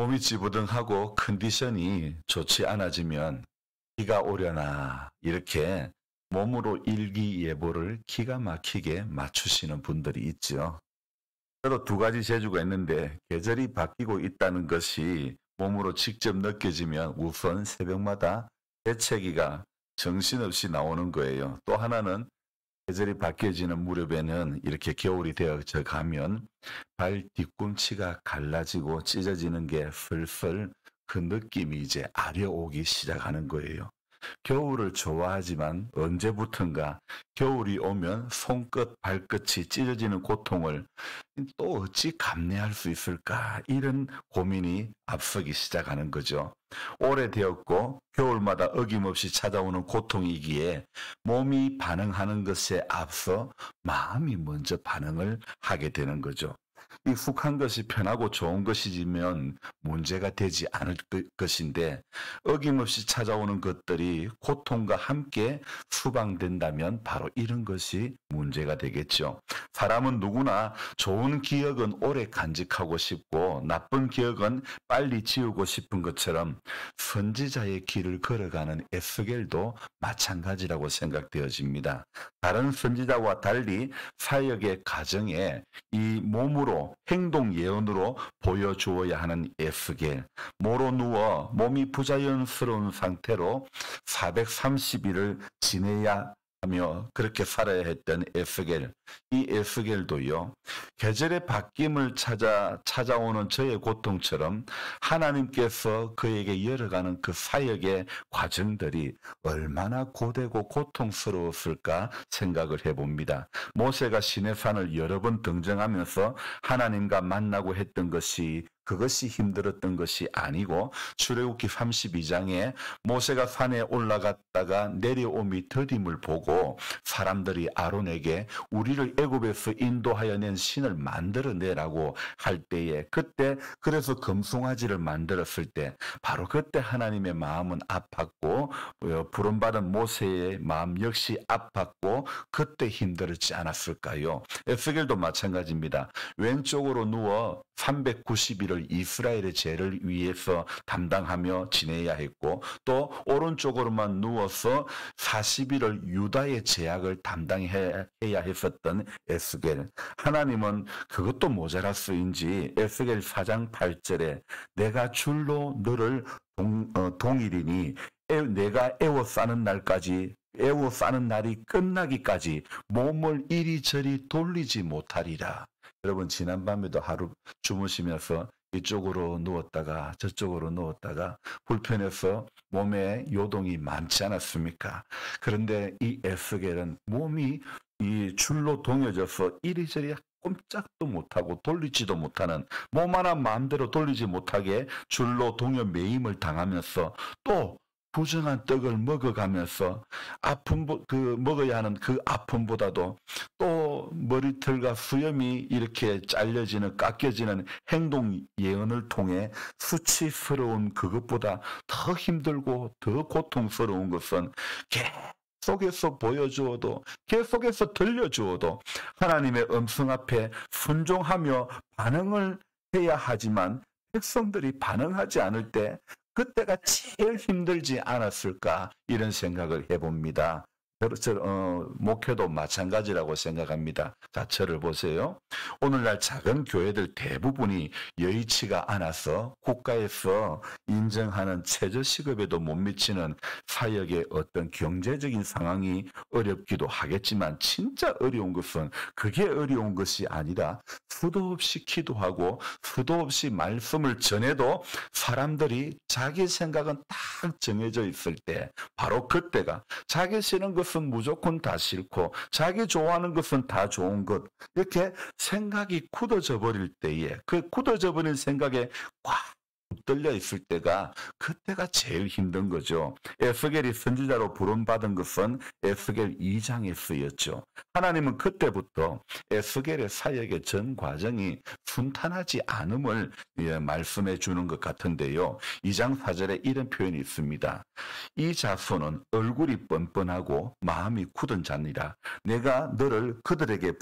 몸이 찌부둥하고 컨디션이 좋지 않아지면 비가 오려나 이렇게 몸으로 일기예보를 기가 막히게 맞추시는 분들이 있죠. 저도 두 가지 재주가 있는데 계절이 바뀌고 있다는 것이 몸으로 직접 느껴지면 우선 새벽마다 재채기가 정신없이 나오는 거예요. 또 하나는 계절이 바뀌어지는 무렵에는 이렇게 겨울이 되어져 가면 발 뒤꿈치가 갈라지고 찢어지는 게 슬슬 그 느낌이 이제 아려오기 시작하는 거예요. 겨울을 좋아하지만 언제부턴가 겨울이 오면 손끝, 발끝이 찢어지는 고통을 또 어찌 감내할 수 있을까? 이런 고민이 앞서기 시작하는 거죠. 오래되었고 겨울마다 어김없이 찾아오는 고통이기에 몸이 반응하는 것에 앞서 마음이 먼저 반응을 하게 되는 거죠. 익숙한 것이 편하고 좋은 것이지만 문제가 되지 않을 것인데 어김없이 찾아오는 것들이 고통과 함께 수방된다면 바로 이런 것이 문제가 되겠죠. 사람은 누구나 좋은 기억은 오래 간직하고 싶고 나쁜 기억은 빨리 지우고 싶은 것처럼 선지자의 길을 걸어가는 에스겔도 마찬가지라고 생각되어집니다. 다른 선지자와 달리 사역의 과정에 이 몸으로 행동 예언으로 보여주어야 하는 에스겔, 모로 누워 몸이 부자연스러운 상태로 430일을 지내야 하며 그렇게 살아야 했던 에스겔, 이 에스겔도요 계절의 바뀜을 찾아오는 저의 고통처럼 하나님께서 그에게 열어가는 그 사역의 과정들이 얼마나 고되고 고통스러웠을까 생각을 해봅니다. 모세가 시내산을 여러 번 등정하면서 하나님과 만나고 했던 것이 그것이 힘들었던 것이 아니고 출애굽기 32장에 모세가 산에 올라갔다가 내려옴이 더딤을 보고 사람들이 아론에게 우리를 애굽에서 인도하여 낸 신을 만들어내라고 할 때에 그때 그래서 금송아지를 만들었을 때 바로 그때 하나님의 마음은 아팠고 부름받은 모세의 마음 역시 아팠고 그때 힘들었지 않았을까요? 에스겔도 마찬가지입니다. 왼쪽으로 누워 390일을 이스라엘의 죄를 위해서 담당하며 지내야 했고 또 오른쪽으로만 누워서 40일을 유다의 죄악을 담당해야 했었던 에스겔. 하나님은 그것도 모자라서인지 에스겔 4장 8절에 내가 줄로 너를 동일이니 내가 애워싸는 날이 끝나기까지 몸을 이리저리 돌리지 못하리라. 여러분 지난밤에도 하루 주무시면서 이쪽으로 누웠다가 저쪽으로 누웠다가 불편해서 몸에 요동이 많지 않았습니까? 그런데 이 에스겔은 몸이 이 줄로 동여져서 이리저리 꼼짝도 못하고 돌리지도 못하는 몸 하나 마음대로 돌리지 못하게 줄로 동여 매임을 당하면서 또 부정한 떡을 먹어가면서 먹어야 하는 그 아픔보다도 또 머리털과 수염이 이렇게 잘려지는 깎여지는 행동 예언을 통해 수치스러운 그것보다 더 힘들고 더 고통스러운 것은 계속해서 보여주어도 계속해서 들려주어도 하나님의 음성 앞에 순종하며 반응을 해야 하지만 백성들이 반응하지 않을 때 그때가 제일 힘들지 않았을까 이런 생각을 해봅니다. 목회도 마찬가지라고 생각합니다. 자, 저를 보세요. 오늘날 작은 교회들 대부분이 여의치가 않아서 국가에서 인정하는 최저시급에도 못 미치는 사역의 어떤 경제적인 상황이 어렵기도 하겠지만 진짜 어려운 것은 그게 어려운 것이 아니라 수도 없이 기도하고 수도 없이 말씀을 전해도 사람들이 자기 생각은 딱 정해져 있을 때 바로 그때가 자기 싫은 것은 무조건 다 싫고 자기 좋아하는 것은 다 좋은 것 이렇게 생각이 굳어져 버릴 때에 그 굳어져 버린 생각에 꽉 붙들려 있을 때가 그때가 제일 힘든 거죠. 에스겔이 선지자로 부름받은 것은 에스겔 2장에 쓰였죠. 하나님은 그때부터 에스겔의 사역의 전 과정이 순탄하지 않음을 말씀해 주는 것 같은데요. 2장 4절에 이런 표현이 있습니다. 이 자손은 얼굴이 뻔뻔하고 마음이 굳은 자니라. 내가 너를 그들에게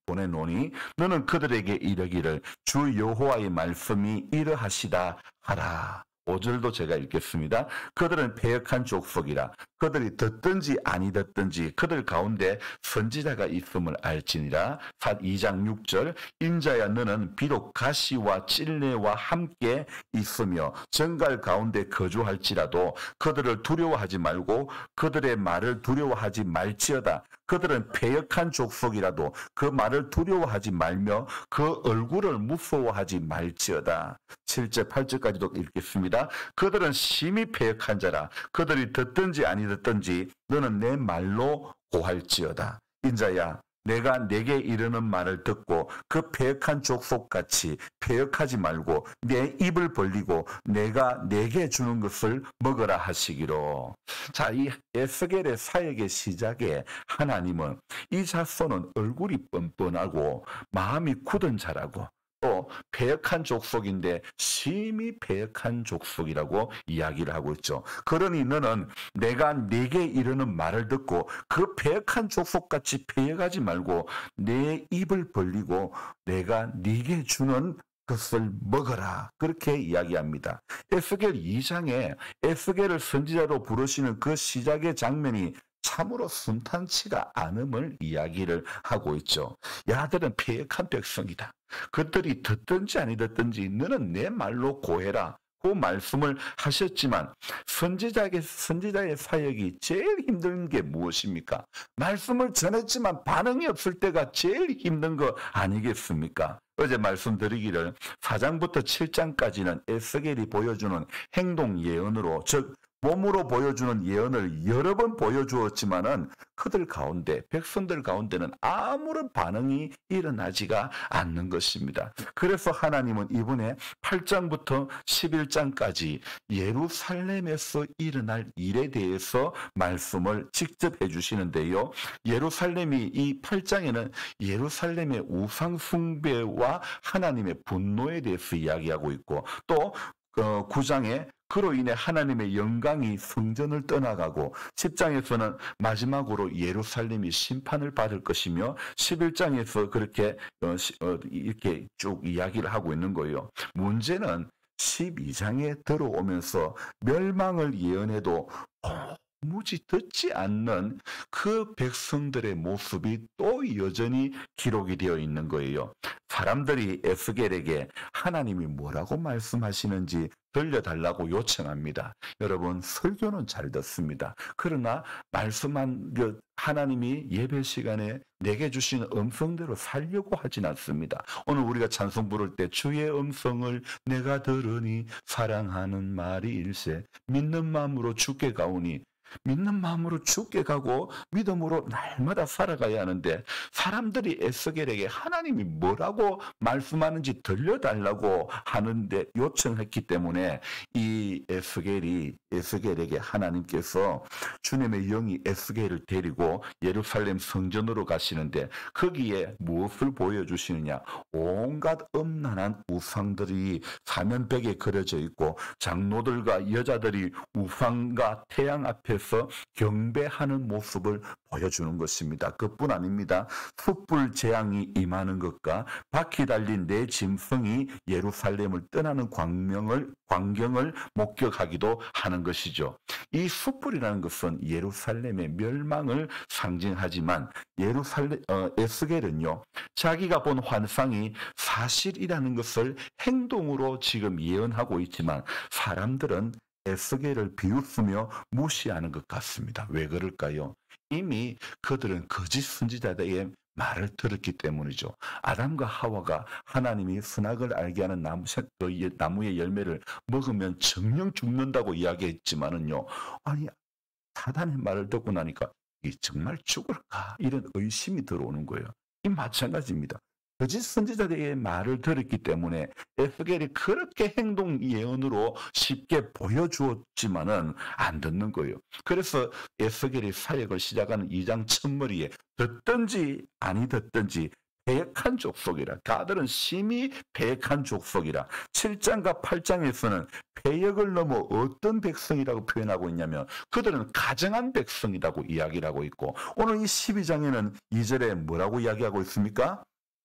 보내노니 너는 그들에게 이르기를 주 여호와의 말씀이 이러하시다 하라. 5절도 제가 읽겠습니다. 그들은 패역한 족속이라. 그들이 듣든지 아니 듣든지 그들 가운데 선지자가 있음을 알지니라. 2장 6절 인자야 너는 비록 가시와 찔레와 함께 있으며 정갈 가운데 거주할지라도 그들을 두려워하지 말고 그들의 말을 두려워하지 말지어다. 그들은 패역한 족속이라도 그 말을 두려워하지 말며 그 얼굴을 무서워하지 말지어다. 7절 8절까지도 읽겠습니다. 그들은 심히 패역한 자라. 그들이 듣든지 아니 듣든지 너는 내 말로 고할지어다. 인자야 내가 내게 이르는 말을 듣고 그 패역한 족속같이 패역하지 말고 내 입을 벌리고 내가 내게 주는 것을 먹으라 하시기로. 자, 이 에스겔의 사역의 시작에 하나님은 이 자손은 얼굴이 뻔뻔하고 마음이 굳은 자라고 또 패역한 족속인데 심히 패역한 족속이라고 이야기를 하고 있죠. 그러니 너는 내가 네게 이르는 말을 듣고 그 패역한 족속같이 패역하지 말고 내 입을 벌리고 내가 네게 주는 것을 먹어라. 그렇게 이야기합니다. 에스겔 2장에 에스겔을 선지자로 부르시는 그 시작의 장면이 참으로 순탄치가 않음을 이야기를 하고 있죠. 야들은 패역한 백성이다. 그들이 듣든지 아니 듣든지 너는 내 말로 고해라. 그 말씀을 하셨지만 선지자의 사역이 제일 힘든 게 무엇입니까? 말씀을 전했지만 반응이 없을 때가 제일 힘든 거 아니겠습니까? 어제 말씀드리기를 4장부터 7장까지는 에스겔이 보여주는 행동 예언으로 즉 몸으로 보여주는 예언을 여러 번 보여주었지만은 그들 가운데 백성들 가운데는 아무런 반응이 일어나지가 않는 것입니다. 그래서 하나님은 이번에 8장부터 11장까지 예루살렘에서 일어날 일에 대해서 말씀을 직접 해주시는데요. 예루살렘이 이 8장에는 예루살렘의 우상 숭배와 하나님의 분노에 대해서 이야기하고 있고 또 9장에 그로 인해 하나님의 영광이 성전을 떠나가고 10장에서는 마지막으로 예루살렘이 심판을 받을 것이며 11장에서 그렇게 이렇게 쭉 이야기를 하고 있는 거예요. 문제는 12장에 들어오면서 멸망을 예언해도 도무지 듣지 않는 그 백성들의 모습이 또 여전히 기록이 되어 있는 거예요. 사람들이 에스겔에게 하나님이 뭐라고 말씀하시는지 들려달라고 요청합니다. 여러분 설교는 잘 듣습니다. 그러나 말씀한 하나님이 예배 시간에 내게 주신 음성대로 살려고 하진 않습니다. 오늘 우리가 찬송 부를 때 주의 음성을 내가 들으니 사랑하는 말이 일세 믿는 마음으로 주께 가오니 믿는 마음으로 주께 가고 믿음으로 날마다 살아가야 하는데 사람들이 에스겔에게 하나님이 뭐라고 말씀하는지 들려달라고 하는데 요청했기 때문에 이 에스겔에게 하나님께서 주님의 영이 에스겔을 데리고 예루살렘 성전으로 가시는데 거기에 무엇을 보여주시느냐? 온갖 음란한 우상들이 사면벽에 그려져 있고 장로들과 여자들이 우상과 태양 앞에 경배하는 모습을 보여주는 것입니다. 그뿐 아닙니다. 숯불 재앙이 임하는 것과 바퀴 달린 내 짐승이 예루살렘을 떠나는 광경을 목격하기도 하는 것이죠. 이 숯불이라는 것은 예루살렘의 멸망을 상징하지만 에스겔은요 자기가 본 환상이 사실이라는 것을 행동으로 지금 예언하고 있지만 사람들은 에스겔을 비웃으며 무시하는 것 같습니다. 왜 그럴까요? 이미 그들은 거짓 선지자들의 말을 들었기 때문이죠. 아담과 하와가 하나님이 선악을 알게 하는 나무의 열매를 먹으면 정령 죽는다고 이야기했지만은요. 아니 사단의 말을 듣고 나니까 이 정말 죽을까? 이런 의심이 들어오는 거예요. 이 마찬가지입니다. 거짓 선지자들의 말을 들었기 때문에 에스겔이 그렇게 행동 예언으로 쉽게 보여주었지만은 안 듣는 거예요. 그래서 에스겔이 사역을 시작하는 2장 첫머리에 듣든지 아니 듣든지 패역한 족속이라. 가들은 심히 패역한 족속이라. 7장과 8장에서는 패역을 넘어 어떤 백성이라고 표현하고 있냐면 그들은 가정한 백성이라고 이야기를 하고 있고, 오늘 이 12장에는 2절에 뭐라고 이야기하고 있습니까?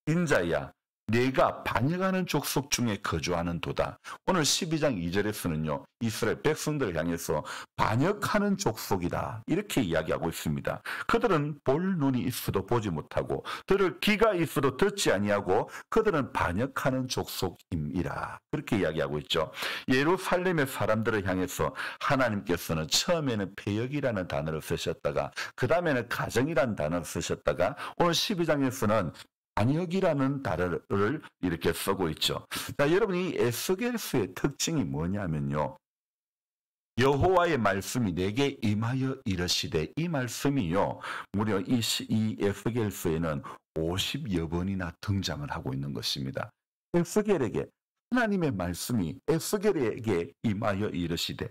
인자야, 내가 반역하는 족속 중에 거주하는 도다. 오늘 12장 2절에서는요, 이스라엘 백성들을 향해서 반역하는 족속이다, 이렇게 이야기하고 있습니다. 그들은 볼 눈이 있어도 보지 못하고 들을 귀가 있어도 듣지 아니하고 그들은 반역하는 족속임이라, 그렇게 이야기하고 있죠. 예루살렘의 사람들을 향해서 하나님께서는 처음에는 패역이라는 단어를 쓰셨다가 그 다음에는 가정이라는 단어를 쓰셨다가 오늘 12장에서는 반역이라는 단어를 이렇게 쓰고 있죠. 자, 여러분, 이 에스겔서의 특징이 뭐냐면요, 여호와의 말씀이 내게 임하여 이르시되, 이 말씀이요 무려 이 에스겔서에는 50여 번이나 등장을 하고 있는 것입니다. 에스겔에게 하나님의 말씀이 에스겔에게 임하여 이르시되,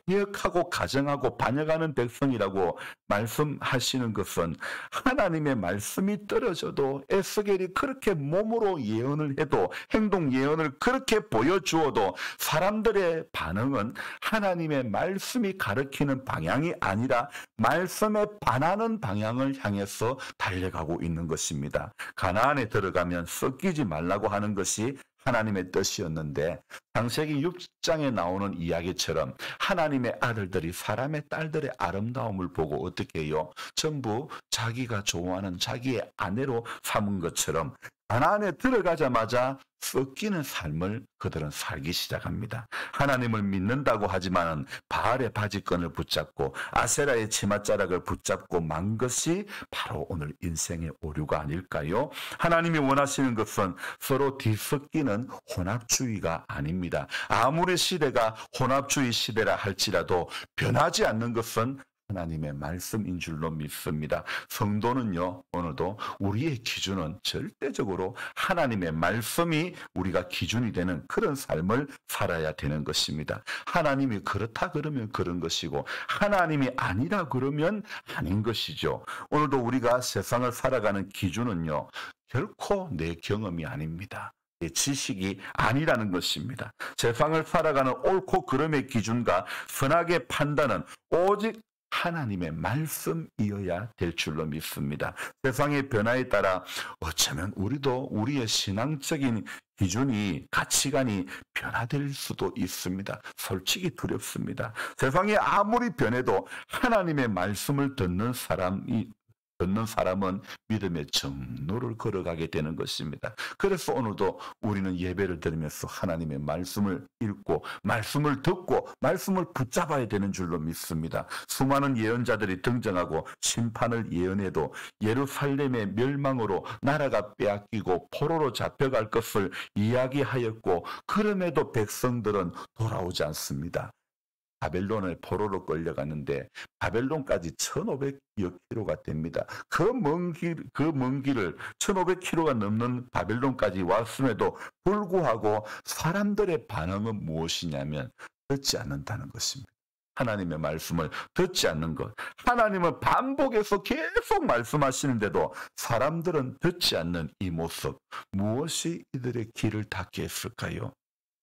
패역하고 가정하고 반역하는 백성이라고 말씀하시는 것은 하나님의 말씀이 떨어져도 에스겔이 그렇게 몸으로 예언을 해도, 행동 예언을 그렇게 보여주어도 사람들의 반응은 하나님의 말씀이 가르치는 방향이 아니라 말씀에 반하는 방향을 향해서 달려가고 있는 것입니다. 가나안에 들어가면 섞이지 말라고 하는 것이 하나님의 뜻이었는데, 창세기 6장에 나오는 이야기처럼 하나님의 아들들이 사람의 딸들의 아름다움을 보고 어떻게 해요? 전부 자기가 좋아하는 자기의 아내로 삼은 것처럼 가나안에 들어가자마자 섞이는 삶을 그들은 살기 시작합니다. 하나님을 믿는다고 하지만 바알의 바지끈을 붙잡고 아세라의 치맛자락을 붙잡고 만 것이 바로 오늘 인생의 오류가 아닐까요? 하나님이 원하시는 것은 서로 뒤섞이는 혼합주의가 아닙니다. 아무리 시대가 혼합주의 시대라 할지라도 변하지 않는 것은 하나님의 말씀인 줄로 믿습니다. 성도는요, 오늘도 우리의 기준은 절대적으로 하나님의 말씀이 우리가 기준이 되는 그런 삶을 살아야 되는 것입니다. 하나님이 그렇다 그러면 그런 것이고 하나님이 아니라 그러면 아닌 것이죠. 오늘도 우리가 세상을 살아가는 기준은요, 결코 내 경험이 아닙니다. 지식이 아니라는 것입니다. 세상을 살아가는 옳고 그름의 기준과 선악의 판단은 오직 하나님의 말씀이어야 될 줄로 믿습니다. 세상의 변화에 따라 어쩌면 우리도 우리의 신앙적인 기준이, 가치관이 변화될 수도 있습니다. 솔직히 두렵습니다. 세상이 아무리 변해도 하나님의 말씀을 듣는 사람은 믿음의 정로를 걸어가게 되는 것입니다. 그래서 오늘도 우리는 예배를 드리면서 하나님의 말씀을 읽고 말씀을 듣고 말씀을 붙잡아야 되는 줄로 믿습니다. 수많은 예언자들이 등장하고 심판을 예언해도 예루살렘의 멸망으로 나라가 빼앗기고 포로로 잡혀갈 것을 이야기하였고, 그럼에도 백성들은 돌아오지 않습니다. 바벨론의 포로로 끌려갔는데 바벨론까지 1,500여 킬로가 됩니다. 그 먼 길을 1,500킬로가 넘는 바벨론까지 왔음에도 불구하고 사람들의 반응은 무엇이냐면 듣지 않는다는 것입니다. 하나님의 말씀을 듣지 않는 것. 하나님은 반복해서 계속 말씀하시는데도 사람들은 듣지 않는 이 모습, 무엇이 이들의 길을 닫게 했을까요?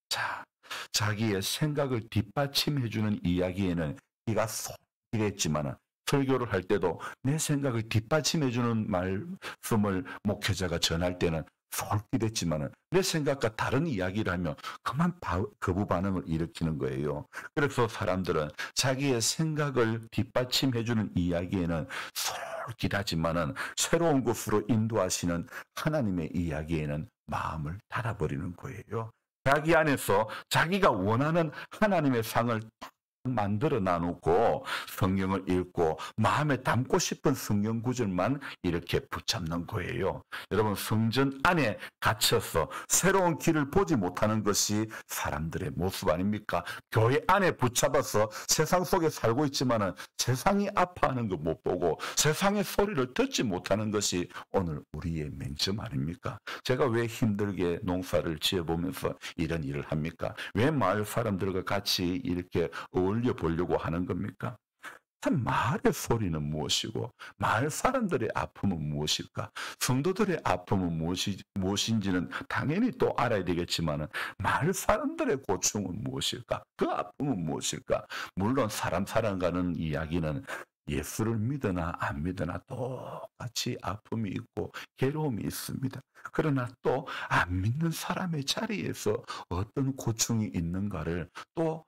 자, 자기의 생각을 뒷받침해주는 이야기에는 귀가 쏙이랬지만 설교를 할 때도 내 생각을 뒷받침해주는 말씀을 목회자가 전할 때는 솔깃했지만 내 생각과 다른 이야기를 하면 그만 거부 반응을 일으키는 거예요. 그래서 사람들은 자기의 생각을 뒷받침해주는 이야기에는 솔깃하지만 새로운 곳으로 인도하시는 하나님의 이야기에는 마음을 닫아버리는 거예요. 자기 안에서 자기가 원하는 하나님의 상을 만들어 놔놓고 성경을 읽고 마음에 담고 싶은 성경 구절만 이렇게 붙잡는 거예요. 여러분, 성전 안에 갇혀서 새로운 길을 보지 못하는 것이 사람들의 모습 아닙니까? 교회 안에 붙잡아서 세상 속에 살고 있지만은 세상이 아파하는 거 못 보고 세상의 소리를 듣지 못하는 것이 오늘 우리의 맹점 아닙니까? 제가 왜 힘들게 농사를 지어보면서 이런 일을 합니까? 왜 마을 사람들과 같이 이렇게 어울려 보려고 하는 겁니까? 참 마을의 소리는 무엇이고 마을 사람들의 아픔은 무엇일까? 성도들의 아픔은 무엇인지는 당연히 또 알아야 되겠지만 마을 사람들의 고충은 무엇일까? 그 아픔은 무엇일까? 물론 사람 살아가는 이야기는 예수를 믿으나 안 믿으나 똑같이 아픔이 있고 괴로움이 있습니다. 그러나 또 안 믿는 사람의 자리에서 어떤 고충이 있는가를 또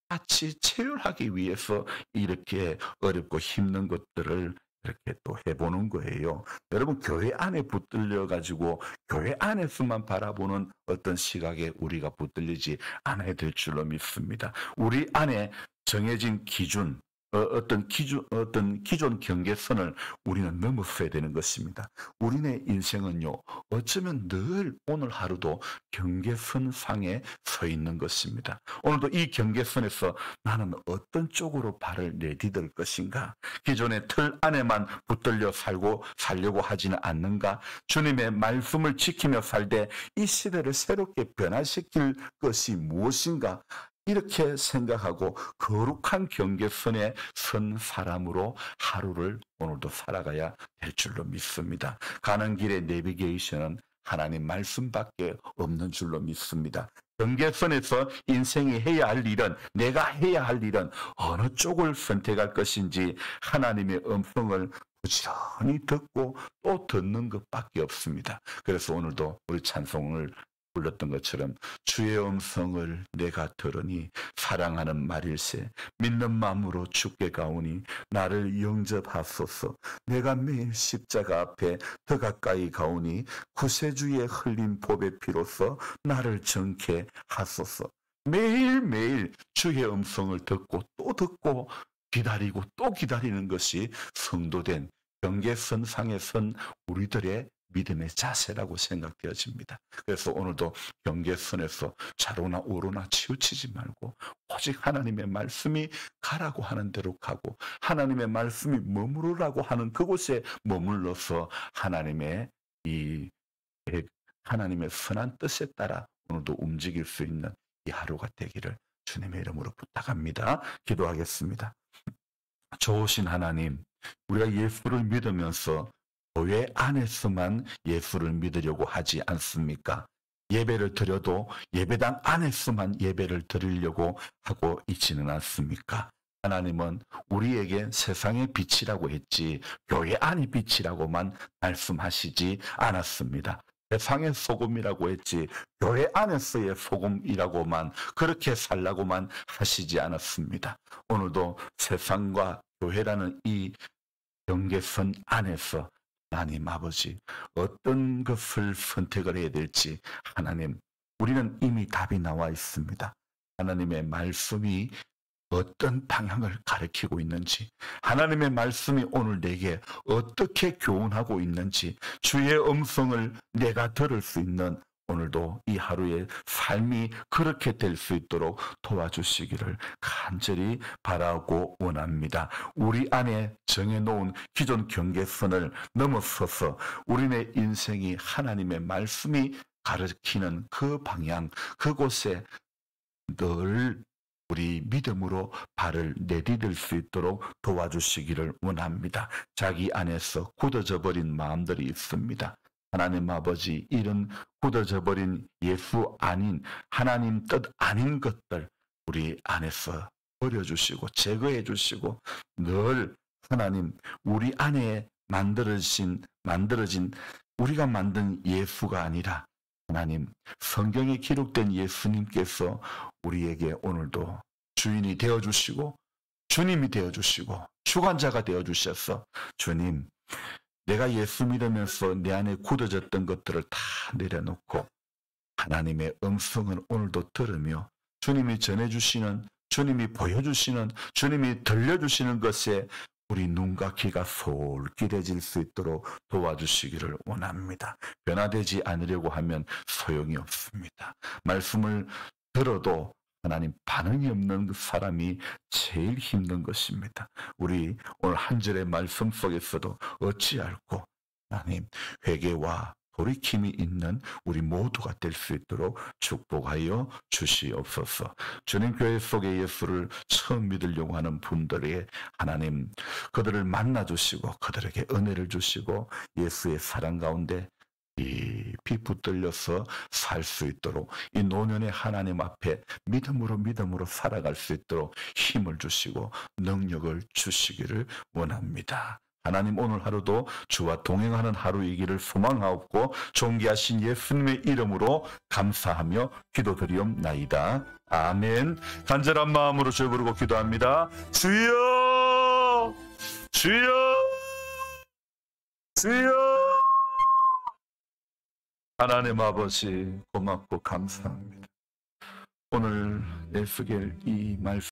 같이 체휼하기 위해서 이렇게 어렵고 힘든 것들을 이렇게 또 해보는 거예요. 여러분, 교회 안에 붙들려 가지고 교회 안에서만 바라보는 어떤 시각에 우리가 붙들리지 않아야 될 줄로 믿습니다. 우리 안에 정해진 기준, 어떤 기존 경계선을 우리는 넘었어야 되는 것입니다. 우리네 인생은요, 어쩌면 늘 오늘 하루도 경계선 상에 서 있는 것입니다. 오늘도 이 경계선에서 나는 어떤 쪽으로 발을 내디딜 것인가? 기존의 틀 안에만 붙들려 살려고 하지는 않는가? 주님의 말씀을 지키며 살되 이 시대를 새롭게 변화시킬 것이 무엇인가? 이렇게 생각하고 거룩한 경계선에 선 사람으로 하루를 오늘도 살아가야 될 줄로 믿습니다. 가는 길의 내비게이션은 하나님 말씀밖에 없는 줄로 믿습니다. 경계선에서 인생이 해야 할 일은, 내가 해야 할 일은 어느 쪽을 선택할 것인지 하나님의 음성을 부지런히 듣고 또 듣는 것밖에 없습니다. 그래서 오늘도 우리 찬송을 불렀던 것처럼 주의 음성을 내가 들으니 사랑하는 말일세 믿는 마음으로 주께 가오니 나를 영접하소서. 내가 매일 십자가 앞에 더 가까이 가오니 구세주의 흘린 보배 피로써 나를 정케 하소서. 매일매일 주의 음성을 듣고 또 듣고 기다리고 또 기다리는 것이 성도된 경계선상에 선 우리들의 믿음의 자세라고 생각되어집니다. 그래서 오늘도 경계선에서 좌로나 우로나 치우치지 말고 오직 하나님의 말씀이 가라고 하는 대로 가고 하나님의 말씀이 머무르라고 하는 그곳에 머물러서 하나님의 선한 뜻에 따라 오늘도 움직일 수 있는 이 하루가 되기를 주님의 이름으로 부탁합니다. 기도하겠습니다. 좋으신 하나님, 우리가 예수를 믿으면서 교회 안에서만 예수를 믿으려고 하지 않습니까? 예배를 드려도 예배당 안에서만 예배를 드리려고 하고 있지는 않습니까? 하나님은 우리에게 세상의 빛이라고 했지 교회 안의 빛이라고만 말씀하시지 않았습니다. 세상의 소금이라고 했지 교회 안에서의 소금이라고만 그렇게 살라고만 하시지 않았습니다. 오늘도 세상과 교회라는 이 경계선 안에서 하나님 아버지 어떤 것을 선택을 해야 될지 하나님, 우리는 이미 답이 나와 있습니다. 하나님의 말씀이 어떤 방향을 가리키고 있는지, 하나님의 말씀이 오늘 내게 어떻게 교훈하고 있는지, 주의 음성을 내가 들을 수 있는 오늘도 이 하루의 삶이 그렇게 될 수 있도록 도와주시기를 간절히 바라고 원합니다. 우리 안에 정해놓은 기존 경계선을 넘어서서 우리네 인생이 하나님의 말씀이 가르치는 그 방향, 그곳에 늘 우리 믿음으로 발을 내디딜 수 있도록 도와주시기를 원합니다. 자기 안에서 굳어져 버린 마음들이 있습니다. 하나님 아버지, 이런 굳어져 버린 예수 아닌 하나님 뜻 아닌 것들 우리 안에서 버려주시고 제거해 주시고 늘 하나님 우리 안에 만들어진 우리가 만든 예수가 아니라 하나님 성경에 기록된 예수님께서 우리에게 오늘도 주인이 되어주시고 주님이 되어주시고 주관자가 되어주셔서 주님, 내가 예수 믿으면서 내 안에 굳어졌던 것들을 다 내려놓고 하나님의 음성을 오늘도 들으며 주님이 전해주시는, 주님이 보여주시는, 주님이 들려주시는 것에 우리 눈과 귀가 솔깃해질 수 있도록 도와주시기를 원합니다. 변화되지 않으려고 하면 소용이 없습니다. 말씀을 들어도 하나님 반응이 없는 사람이 제일 힘든 것입니다. 우리 오늘 한 절의 말씀 속에서도 어찌할꼬 하나님 회개와 돌이킴이 있는 우리 모두가 될 수 있도록 축복하여 주시옵소서. 주님 교회 속에 예수를 처음 믿으려고 하는 분들에게 하나님 그들을 만나주시고 그들에게 은혜를 주시고 예수의 사랑 가운데 깊이 붙들려서 살 수 있도록 이 노년의 하나님 앞에 믿음으로 살아갈 수 있도록 힘을 주시고 능력을 주시기를 원합니다. 하나님 오늘 하루도 주와 동행하는 하루이기를 소망하옵고 존귀하신 예수님의 이름으로 감사하며 기도드리옵나이다. 아멘. 간절한 마음으로 주 부르고 기도합니다. 주여! 주여! 주여! 하나님 아버지 고맙고 감사합니다. 오늘 에스겔 이 말씀